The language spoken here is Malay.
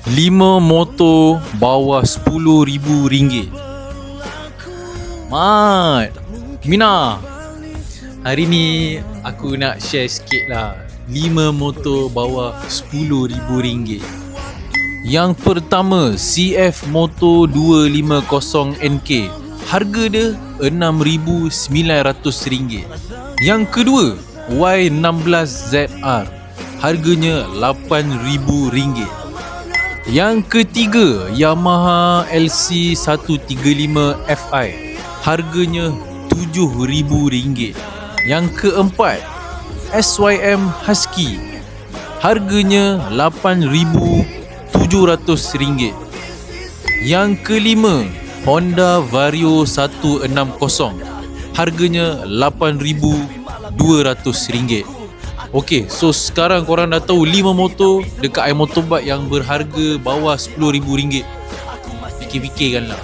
5 motor bawah RM10,000. Mat, Mina, hari ni aku nak share sikit lah 5 motor bawah RM10,000. Yang pertama, CF Moto 250NK. Harga dia RM6,900. Yang kedua, Y16ZR. Harganya RM8,000. Yang ketiga, Yamaha LC135Fi. Harganya RM7,000. Yang keempat, SYM Husky. Harganya RM8,700. Yang kelima, Honda Vario 160. Harganya RM8,200. Okey, so sekarang korang dah tahu 5 motor dekat iMotorbike yang berharga bawah RM10,000. Fikir-fikirkanlah.